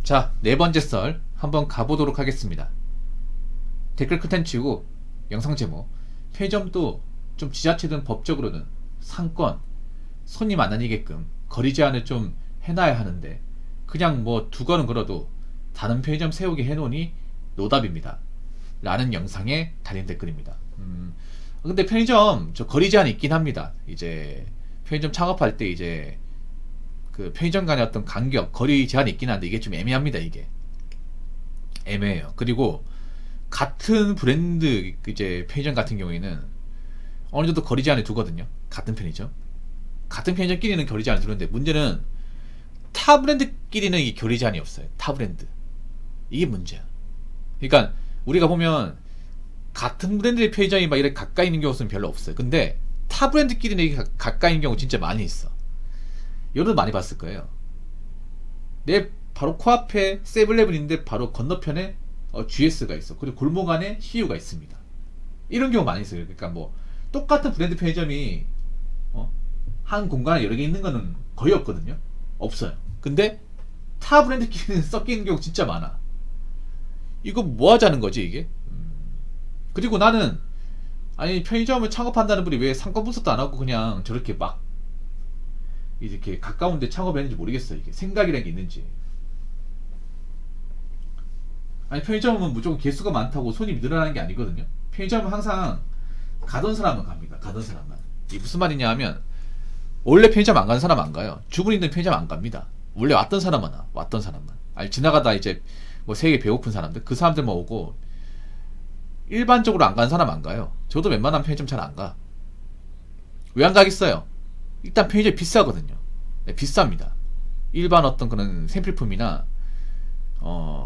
자, 네 번째 썰 한번 가보도록 하겠습니다. 댓글 컨텐츠고 영상 제목. 편의점도 좀 지자체든 법적으로는 상권, 손님 안 다니게끔 거리 제한을 좀 해놔야 하는데 그냥 뭐 두 걸음 걸어도 다른 편의점 세우게 해놓으니 노답입니다. 라는 영상에 달린 댓글입니다. 근데 편의점 저 거리 제한이 있긴 합니다. 이제 편의점 창업할 때 이제 그 편의점 간의 어떤 간격, 거리 제한이 있긴 한데 이게 좀 애매합니다. 이게 애매해요. 그리고 같은 브랜드 이제 편의점 같은 경우에는 어느 정도 거리 제한을 두거든요. 같은 편의점끼리는 거리 제한을 두는데 문제는 타 브랜드끼리는 이 거리 제한이 없어요. 타 브랜드 이게 문제야. 그러니까 우리가 보면 같은 브랜드의 편의점이 막 이렇게 가까이 있는 경우는 별로 없어요. 근데 타 브랜드끼리는 이게 가까이 있는 경우 진짜 많이 있어. 여러분 많이 봤을 거예요. 내 바로 코앞에 세븐일레븐인데 바로 건너편에 GS가 있어. 그리고 골목 안에 CU가 있습니다. 이런 경우 많이 있어요. 그러니까 뭐 똑같은 브랜드 편의점이 한 공간에 여러 개 있는 거는 거의 없거든요. 없어요. 근데 타 브랜드끼리는 섞여 있는 경우 진짜 많아. 이거 뭐 하자는 거지 이게? 그리고 나는 아니 편의점을 창업한다는 분이 왜 상권 분석도 안 하고 그냥 저렇게 막 이렇게 가까운데 창업했는지 모르겠어요. 이게 생각이라는 게 있는지. 아니 편의점은 무조건 개수가 많다고 손님이 늘어나는 게 아니거든요. 편의점은 항상 가던 사람만 갑니다. 가던 사람만. 이게 무슨 말이냐 하면 원래 편의점 안 가는 사람 안 가요. 주부님들 편의점 안 갑니다. 원래 왔던 사람만 와. 왔던 사람만. 아니 지나가다 이제 뭐 세계 배고픈 사람들 그 사람들만 오고 일반적으로 안 가는 사람 안 가요. 저도 웬만하면 편의점 잘 안 가. 왜 안 가겠어요? 일단 편의점이 비싸거든요. 네, 비쌉니다. 일반 어떤 그런 생필품이나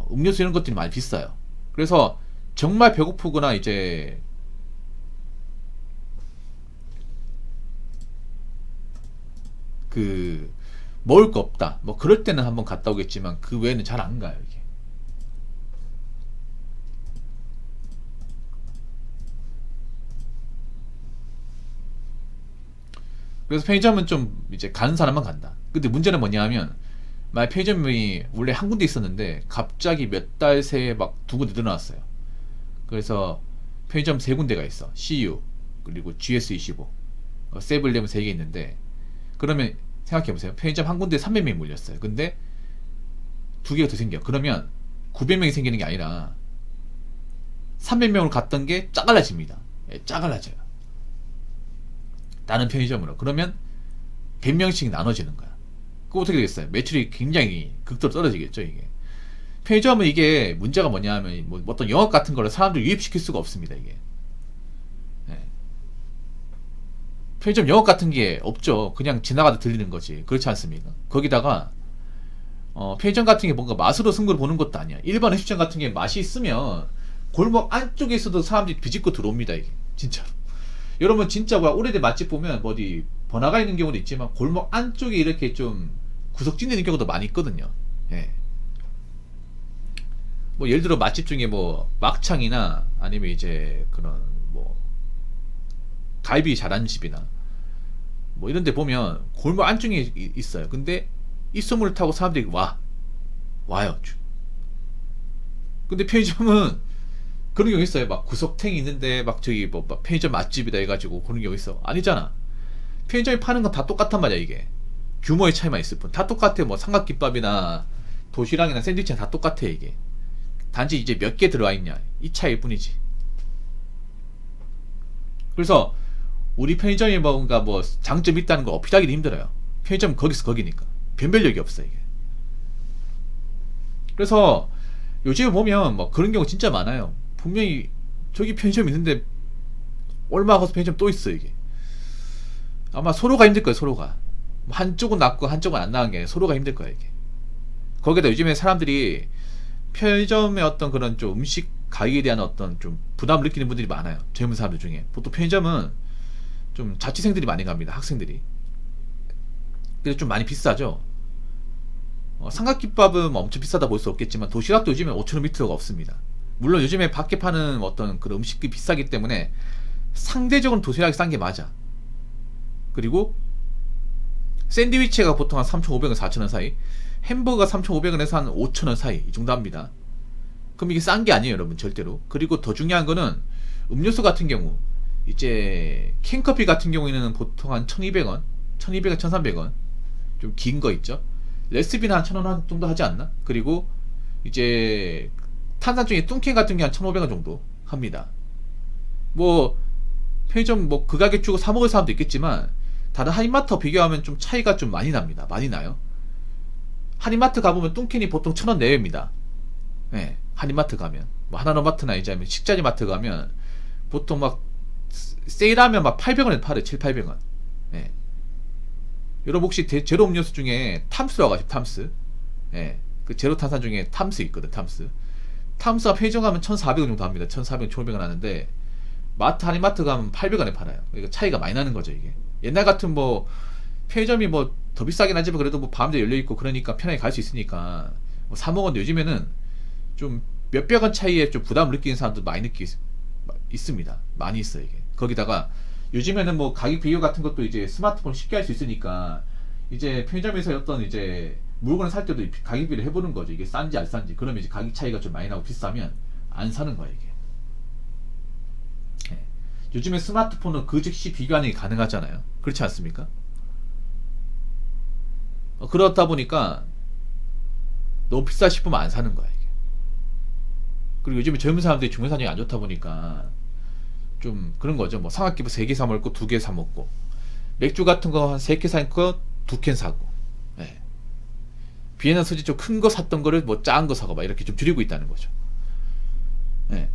음료수 이런 것들이 많이 비싸요. 그래서 정말 배고프거나 이제 그 먹을 거 없다 뭐 그럴 때는 한번 갔다 오겠지만 그 외에는 잘 안 가요 이게. 그래서 편의점은 좀 이제 가는 사람만 간다. 근데 문제는 뭐냐 하면 만약 편의점이 원래 한 군데 있었는데 갑자기 몇 달 새에 막 두 군데 늘어났어요. 그래서 편의점 세 군데가 있어. CU 그리고 GS25 세븐일레븐 세 개 있는데 그러면 생각해보세요. 편의점 한 군데에 300명이 몰렸어요. 근데 두 개가 더 생겨. 그러면 900명이 생기는 게 아니라 300명으로 갔던 게 짜갈라집니다. 예, 짜갈라져요. 다른 편의점으로. 그러면 100명씩 나눠지는 거야. 그거 어떻게 되겠어요? 매출이 굉장히 극도로 떨어지겠죠, 이게. 편의점은 이게 문제가 뭐냐 하면 뭐 어떤 영업 같은 거를 사람들 유입시킬 수가 없습니다, 이게. 네. 편의점 영업 같은 게 없죠. 그냥 지나가다 들리는 거지. 그렇지 않습니까? 거기다가 편의점 같은 게 뭔가 맛으로 승부를 보는 것도 아니야. 일반 음식점 같은 게 맛이 있으면 골목 안쪽에 있어도 사람들이 비집고 들어옵니다, 이게. 진짜로. 여러분 진짜 뭐야 오래된 맛집 보면 뭐 어디 번화가 있는 경우도 있지만 골목 안쪽에 이렇게 좀 구석진 있는 경우도 많이 있거든요. 예. 뭐 예를 들어 맛집 중에 뭐 막창이나 아니면 이제 그런 뭐 갈비 잘하는 집이나 뭐 이런 데 보면 골목 안쪽에 있어요. 근데 이 소문을 타고 사람들이 와요. 근데 편의점은 그런 경우 있어요. 막 구석탱이 있는데 막 저기 뭐 편의점 맛집이다 해가지고 그런 경우 있어. 아니잖아. 편의점이 파는 건 다 똑같단 말이야 이게. 규모의 차이만 있을 뿐. 다 똑같아. 뭐 삼각김밥이나 도시락이나 샌드위치는 다 똑같아 이게. 단지 이제 몇 개 들어와 있냐 이 차이일 뿐이지. 그래서 우리 편의점이 뭔가 뭐 장점이 있다는 거 어필하기도 힘들어요. 편의점 거기서 거기니까 변별력이 없어 이게. 그래서 요즘에 보면 뭐 그런 경우 진짜 많아요. 분명히 저기 편의점 있는데 얼마 가서 편의점 또 있어 이게. 아마 서로가 힘들 거예요. 서로가 한쪽은 낫고 한쪽은 안 나은 게 아니라 서로가 힘들 거야 이게. 거기다 요즘에 사람들이 편의점의 어떤 그런 좀 음식 가격에 대한 어떤 좀 부담을 느끼는 분들이 많아요. 젊은 사람들 중에. 보통 편의점은 좀 자취생들이 많이 갑니다. 학생들이. 그래서 좀 많이 비싸죠. 삼각김밥은 뭐 엄청 비싸다 볼 수 없겠지만 도시락도 요즘에 5,000원 밑으로가 없습니다. 물론 요즘에 밖에 파는 어떤 그런 음식이 비싸기 때문에 상대적으로 도시락이 싼 게 맞아. 그리고 샌드위치가 보통 한 3,500원, 4,000원 사이, 햄버거가 3,500원에서 한 5,000원 사이 이 정도 합니다. 그럼 이게 싼 게 아니에요, 여러분, 절대로. 그리고 더 중요한 거는 음료수 같은 경우 이제 캔커피 같은 경우에는 보통 한 1,200원, 1,200원, 1,300원 좀 긴 거 있죠. 레시피는 한 1,000원 정도 하지 않나? 그리고 이제 탄산중에 뚱캔 같은 게 한 1,500원 정도 합니다. 뭐 편의점 뭐 그 가격 주고 사 먹을 사람도 있겠지만 다른 한인마트와 비교하면 좀 차이가 좀 많이 납니다. 많이 나요. 한인마트 가보면 뚱캔이 보통 1,000원 내외입니다. 예, 한인마트 가면 뭐 하나로마트나 이제 식자재 마트 가면 보통 막 세일하면 막 800원에 팔아요. 7, 800원. 예. 여러분 혹시 제로 음료수 중에 탐스라고 아시죠? 탐스. 예. 그 제로 탄산 중에 탐스 있거든. 탐스. 탐스가 편의점 가면 1,400원 정도 합니다. 1,400원, 1,500원 하는데 마트, 한인마트 가면 800원에 팔아요. 그러니까 차이가 많이 나는 거죠, 이게. 옛날 같은 뭐 편의점이 뭐 더 비싸긴 하지만 그래도 뭐 밤새 열려 있고 그러니까 편하게 갈 수 있으니까 뭐 사 먹었는데 요즘에는 좀 몇백 원 차이에 좀 부담을 느끼는 사람도 많이 있습니다. 많이 있어요, 이게. 거기다가 요즘에는 뭐 가격 비교 같은 것도 이제 스마트폰 쉽게 할 수 있으니까 이제 편의점에서 어떤 이제 물건을 살 때도 가격 비교를 해보는 거죠. 이게 싼지 안 싼지. 그러면 이제 가격 차이가 좀 많이 나고 비싸면 안 사는 거예요, 이게. 네. 요즘에 스마트폰은 그 즉시 비교하는 게 가능하잖아요. 그렇지 않습니까? 그렇다 보니까 너무 비싸 싶으면 안 사는 거야, 이게. 그리고 요즘에 젊은 사람들이 중매사정이 안 좋다 보니까 좀 그런 거죠. 뭐 삼각기부 3개 사 먹고 2개 사 먹고 맥주 같은 거 한 3개 사고 2캔 사고. 예. 비엔나 소지 좀 큰 거 샀던 거를 뭐 작은 거 사고 막 이렇게 좀 줄이고 있다는 거죠. 예.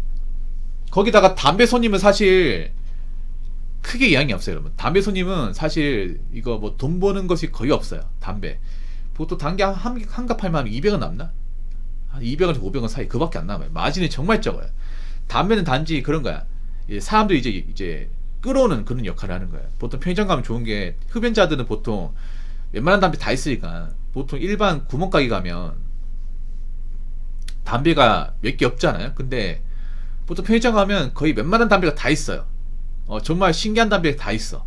거기다가 담배 손님은 사실 크게 영향이 없어요, 여러분. 담배 손님은 사실 이거 뭐 돈 버는 것이 거의 없어요. 담배. 보통 단계 한 갑 팔면 200원 남나? 한 200원, 500원 사이 그밖에 안 남아요. 마진이 정말 적어요. 담배는 단지 그런 거야. 사람들이 이제 끌어오는 그런 역할을 하는 거예요. 보통 편의점 가면 좋은 게 흡연자들은 보통 웬만한 담배 다 있으니까 보통 일반 구멍가게 가면 담배가 몇 개 없잖아요. 근데 보통 편의점 가면 거의 웬만한 담배가 다 있어요. 정말 신기한 담배가 다 있어.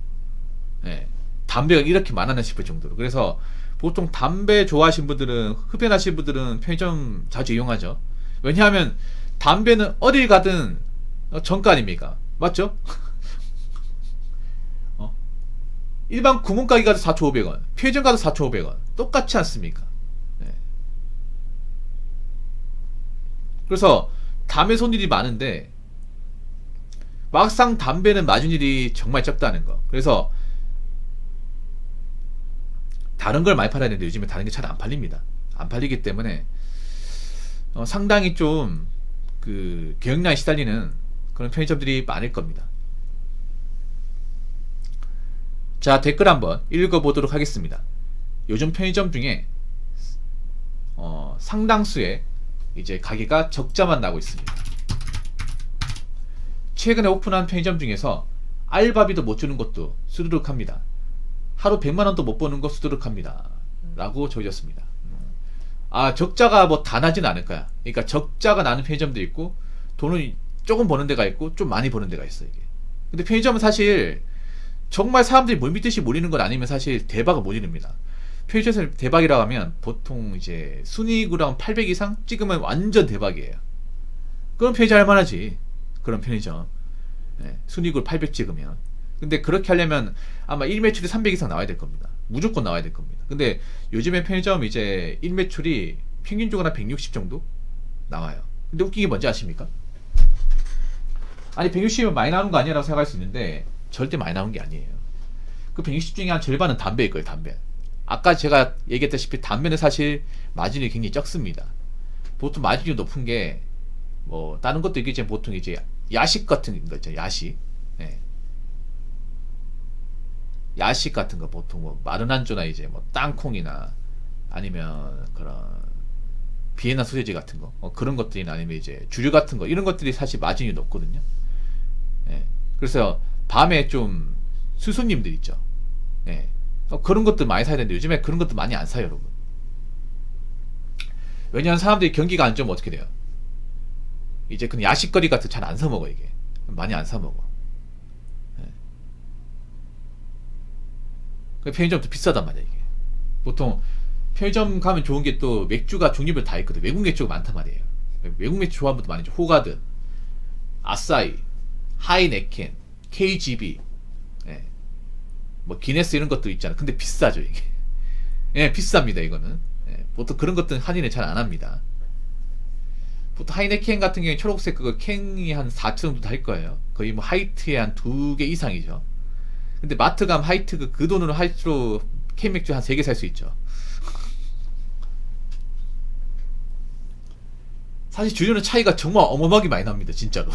예, 담배가 이렇게 많았나 싶을 정도로. 그래서 보통 담배 좋아하시는 분들은, 흡연하시는 분들은 편의점 자주 이용하죠. 왜냐하면 담배는 어딜 가든 정가 아닙니까? 맞죠? 일반 구멍가게 가도 4,500원, 편의점 가도 4,500원. 똑같지 않습니까? 네. 그래서 담배 손님이 많은데 막상 담배는 마진율이 정말 적다는 거. 그래서 다른 걸 많이 팔아야 되는데 요즘에 다른 게 잘 안 팔립니다. 안 팔리기 때문에 상당히 좀 그 경영난에 시달리는 그런 편의점들이 많을 겁니다. 자, 댓글 한번 읽어보도록 하겠습니다. 요즘 편의점 중에 상당수의 이제 가게가 적자만 나고 있습니다. 최근에 오픈한 편의점 중에서 알바비도 못 주는 것도 수두룩합니다. 하루 100만원도 못 버는 거 수두룩합니다. 라고 적으셨습니다. 적자가 뭐 다 나진 않을 거야. 그러니까 적자가 나는 편의점도 있고 돈을 조금 버는 데가 있고 좀 많이 버는 데가 있어, 이게. 근데 편의점은 사실 정말 사람들이 물 믿듯이 몰리는 건 아니면 사실 대박은 못 이룹니다. 편의점에서 대박이라고 하면 보통 이제 순이익으로 한 800 이상 찍으면 완전 대박이에요. 그럼 편의점 할만하지. 그런 편의점. 네, 순이익으로 800 찍으면. 근데 그렇게 하려면 아마 1매출이 300 이상 나와야 될 겁니다. 무조건 나와야 될 겁니다. 근데 요즘에 편의점 이제 1매출이 평균적으로 한 160 정도 나와요. 근데 웃긴 게 뭔지 아십니까? 아니 160이면 많이 나오는 거 아니라고 생각할 수 있는데 절대 많이 나오는 게 아니에요. 그 160 중에 한 절반은 담배일 거예요, 담배. 아까 제가 얘기했다시피 담배는 사실 마진이 굉장히 적습니다. 보통 마진이 높은 게 뭐 다른 것도 있겠지만 보통 이제 야식 같은 거 있죠, 야식. 네. 야식 같은 거 보통 뭐 마른 안주나 이제 뭐 땅콩이나 아니면 그런 비엔나 소세지 같은 거 그런 것들이나 아니면 이제 주류 같은 거 이런 것들이 사실 마진이 높거든요. 예. 그래서 밤에 좀 수수님들 있죠. 예. 그런 것들 많이 사야 되는데 요즘에 그런 것도 많이 안 사요, 여러분. 왜냐하면 사람들이 경기가 안 좋으면 어떻게 돼요? 이제 그냥 야식거리 같은 잘 안 사 먹어, 이게. 많이 안 사 먹어. 예. 편의점도 비싸단 말이야, 이게. 보통 편의점 가면 좋은 게 또 맥주가 종류별 다 있거든. 외국 맥주가 많단 말이에요. 외국 맥주 좋아하는 분도 많죠. 호가든, 아싸이, 하이네켄, KGB, 예. 뭐 기네스 이런 것도 있잖아. 근데 비싸죠 이게. 예, 비쌉니다 이거는. 예, 보통 그런 것들은 할인을 잘 안 합니다. 보통 하이네켄 같은 경우에 초록색 그거 캔이 한 4천 정도 할 거예요. 거의 뭐 하이트에 한 2개 이상이죠. 근데 마트 가면 하이트 그 돈으로 하이트로 캔 맥주 한 3개 살 수 있죠. 사실 주류는 차이가 정말 어마어마하게 많이 납니다 진짜로.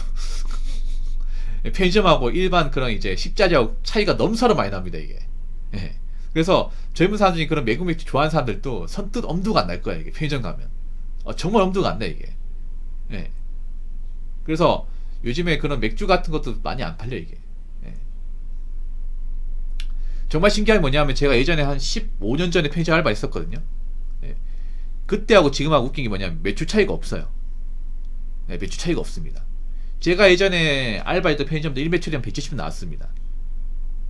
편의점하고 일반 그런 이제 식자재하고 차이가 너무서로 많이 납니다 이게. 예. 그래서 젊은 사람 중에 그런 외국 맥주 좋아하는 사람들도 선뜻 엄두가 안 날 거야 이게 편의점 가면. 정말 엄두가 안 나 이게. 예. 그래서 요즘에 그런 맥주 같은 것도 많이 안 팔려 이게. 예. 정말 신기한 게 뭐냐면 제가 예전에 한 15년 전에 편의점 알바 했었거든요. 예. 그때하고 지금하고 웃긴 게 뭐냐면 매출 차이가 없어요. 네, 매출 차이가 없습니다. 제가 예전에 알바했던 편의점도 1매출이 한 170은 나왔습니다.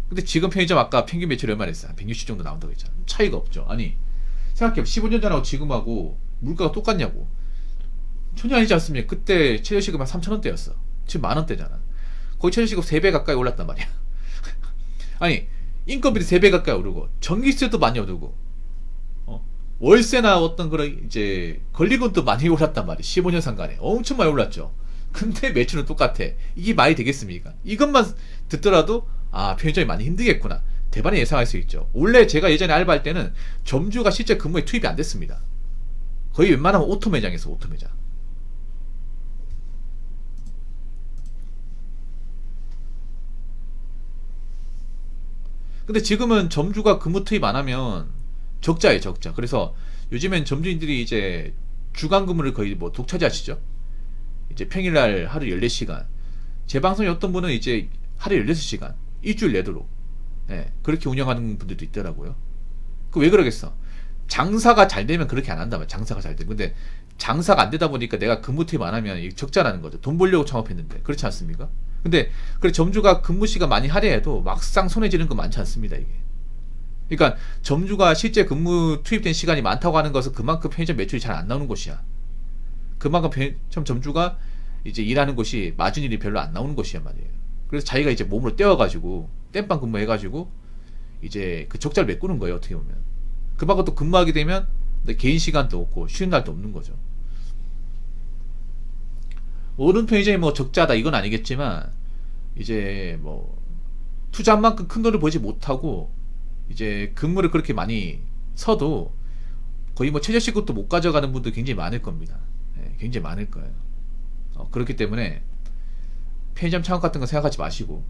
근데 지금 편의점 아까 평균 매출이 얼마나 했어요? 한 160 정도 나온다고 했잖아. 차이가 없죠. 아니 생각해봐. 15년 전하고 지금하고 물가가 똑같냐고. 전혀 아니지 않습니까? 그때 최저시급 한 3,000원대였어. 지금 만원대잖아. 거의 최저시급 3배 가까이 올랐단 말이야. 아니 인건비도 3배 가까이 오르고 전기세도 많이 오르고 월세나 어떤 그런 이제 권리금도 많이 올랐단 말이야. 15년 상간에 엄청 많이 올랐죠. 근데 매출은 똑같아. 이게 말이 되겠습니까? 이것만 듣더라도 아 편의점이 많이 힘들겠구나 대단히 예상할 수 있죠. 원래 제가 예전에 알바할 때는 점주가 실제 근무에 투입이 안 됐습니다. 거의 웬만하면 오토 매장에서 오토 매장. 근데 지금은 점주가 근무 투입 안 하면 적자예요 적자. 그래서 요즘엔 점주인들이 이제 주간 근무를 거의 뭐 독차지하시죠. 이제 평일날 하루 14시간, 제 방송에 어떤 분은 이제 하루 16시간 일주일 내도록 그렇게 운영하는 분들도 있더라고요. 그 왜 그러겠어? 장사가 잘 되면 그렇게 안 한다면 장사가 잘 되면. 근데 장사가 안 되다 보니까 내가 근무 투입 안 하면 이게 적자라는 거죠. 돈 벌려고 창업했는데. 그렇지 않습니까? 근데 그래 점주가 근무 시간 많이 할애해도 막상 손해 지는 거 많지 않습니다 이게. 그러니까 점주가 실제 근무 투입된 시간이 많다고 하는 것은 그만큼 편의점 매출이 잘 안 나오는 곳이야. 그만큼 편의점 점주가 이제 일하는 곳이 마진율이 별로 안 나오는 곳이야 말이에요. 그래서 자기가 이제 몸으로 떼어가지고 땜빵 근무해가지고 이제 그 적자를 메꾸는 거예요 어떻게 보면. 그만큼 또 근무하게 되면 개인 시간도 없고 쉬는 날도 없는 거죠. 모든 편의점이 뭐 적자다 이건 아니겠지만 이제 뭐 투자한 만큼 큰 돈을 벌지 못하고 이제 근무를 그렇게 많이 서도 거의 뭐 최저시급도 못 가져가는 분들 굉장히 많을 겁니다. 굉장히 많을 거예요. 그렇기 때문에 편의점 창업 같은 거 생각하지 마시고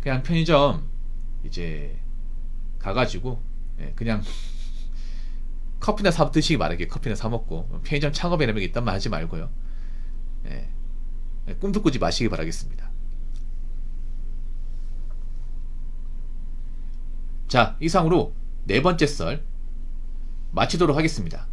그냥 편의점 이제 가가지고 그냥 커피나 사 드시기 바라게 커피나 사 먹고 편의점 창업에 이런 게 있단 말 하지 말고요. 꿈도 꾸지 마시기 바라겠습니다. 자, 이상으로 네 번째 썰 마치도록 하겠습니다.